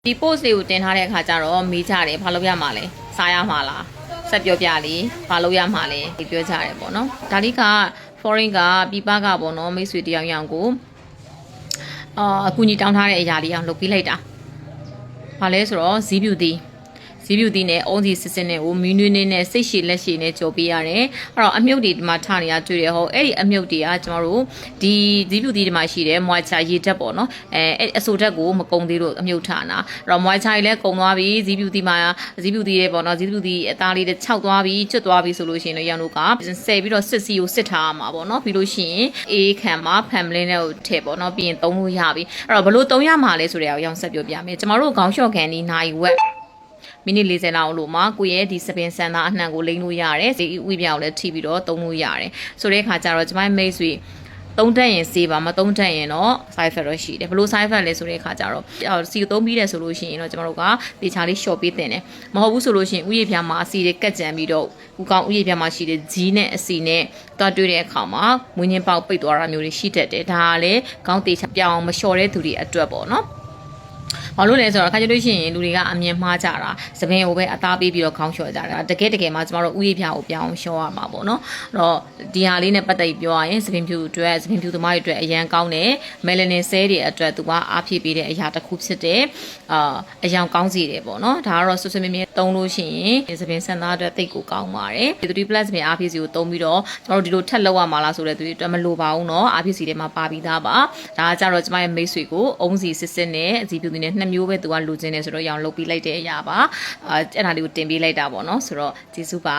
ဒီ post လေးကိုတင်ထားတဲ့အခါကျတော့မေးကြတယ်ဘာလုပ်ရမှာလဲစားရမှာလားဆက်ပြောပြလေဘာလုပ်ရမှာလဲဒီပြောကြတယ်ပေါ့နော်ဒါလေးက foreign ကပြည်ပကပေါ့နော်မိတ်ဆွေတယောက်ယောက်ကိုအကူအညီတောင်းထားတဲ့အရာလေးအောင်လုပ်ပေးလိုက်တာဘာလဲဆိုတော့ဇီးပြူတီနဲ့အုံးစီစစ်စစ်နဲ့ကိုမီးနွေးနဲ့စိတ်ရှည်လက်ရှည်နဲ့ကြော်ပေးရတယ်အဲ့တော့အမြုပ်တွေဒီမှာထားနေတာတွေ့ရဟောအဲ့ဒီအမြုပ်တွေကကျွန်တော်တို့ဒီဇီးပြူတီဒီမှာရှိတယ်မွာချာရေတက်ပေါ့နော်အဲ့အဆိုတက်ကိုမကုံသေးလို့အမြုပ်ထားတာအဲ့တော့မွာချာကြီးလည်းကုံသွားပြီဇီးပြူတီမှာဇီးပြူတီရဲ့ပေါ့နော်ဇီးပြူတီအသားလေးတွေခြောက်သွားပြီကျွတ်သွားပြီဆိုလို့ရှိရင်တော့ရောင်တို့ကဆယ်ပြီးတော့စစ်စီကိုစစ်ထားရမှာပေါ့နော်ပြီးလို့ရှိရင်အေးခံမှာဖမ်မလင်းနဲ့ကိုထည့်ပေါ့နော်ပြီးရင်သုံးလို့ရပြီအဲ့တော့ဘလို့သုံးရမှာလဲဆိုတဲ့အကြောင်းဆက်ပြောပြမယ်ကျွန်တော်တို့ခေါင်းလျှော့ကန်ဒီနိုင်ဝက်မိနစ်40လောက်လို့မှာကိုရဲ့ဒီစပင်ဆန်သားအနှံကိုလိမ့်လို့ရတယ်ဒီဥပြောင်လည်းထိပြီးတော့သုံးလို့ရတယ်ဆိုတဲ့အခါကျတော့ကျမမိတ်ဆွေသုံးတက်ရင်စေးပါမသုံးတက်ရင်တော့ side effect တော့ရှိတယ်ဘလို့ side effect လဲဆိုတဲ့အခါကျတော့စီသုံးပြီးတယ်ဆိုလို့ရှိရင်တော့ကျမတို့ကတေချာလေး short ပေးတင်တယ်မဟုတ်ဘူးဆိုလို့ရှိရင်ဥယျာဉ်ပြားမှာအစီတွေကတ်ကြံပြီးတော့ဥကောင်းဥယျာဉ်ပြားမှာရှိတဲ့ဂျီးနဲ့အစီနဲ့တွားတွေ့တဲ့အခါမှာမွေးညင်းပေါက်ပိတ်သွားတာမျိုးတွေရှိတတ်တယ်ဒါကလည်းခေါင်းတေချာပြောင်းမလျှော်တဲ့သူတွေအတွက်ပေါ့နော်ဘာလို့လဲဆိုတော့ခါကြလို့ရှိရင်လူတွေကအမြင်မှားကြတာသပင်ကိုပဲအသားပေးပြီးတော့ခေါင်းလျှော်ကြတာတကယ်မှကျမတို့ဥယျာဉ်ပြားကိုပြောင်းလျှော်ရမှာပေါ့နော်အဲ့တော့ဒီဟာလေးနဲ့ပတ်သက်ပြီးပြောရရင်သပင်ဖြူအတွက်သပင်ဖြူသမားတွေအတွက်အရန်ကောင်းတယ်မယ်လနင်ဆဲတွေအတွက်သူကအားဖြည့်ပေးတဲ့အရာတစ်ခုဖြစ်တယ်အယောင်ကောင်းစီတယ်ပေါ့နော်ဒါကတော့ဆွဆွမြဲမြဲသုံးလို့ရှိရင်သပင်ဆန်သားအတွက်သိပ်ကိုကောင်းပါတယ်ဒီ3 plus ပြင်အားဖြည့်စီကိုသုံးပြီးတော့ကျမတို့ဒီလိုထက်လောက်ရမှာလားဆိုတဲ့သူတွေအတွက်မလိုပါဘူးเนาะအားဖြည့်စီထဲမှာပါပြီးသားပါဒါကကြတော့ကျမရဲ့မိတ်ဆွေကိုအုံးစီစစ်စစ်နဲ့အစီဖြူတွေနဲ့2မျိုးပဲသူကလိုချင်တယ်ဆိုတော့ရောင်လုပ်ပြီးလိုက်တဲ့အရာပါအဲ့ဒါလေးကိုတင်ပေးလိုက်တာပေါ့နော်ဆိုတော့ကျေးဇူးပါ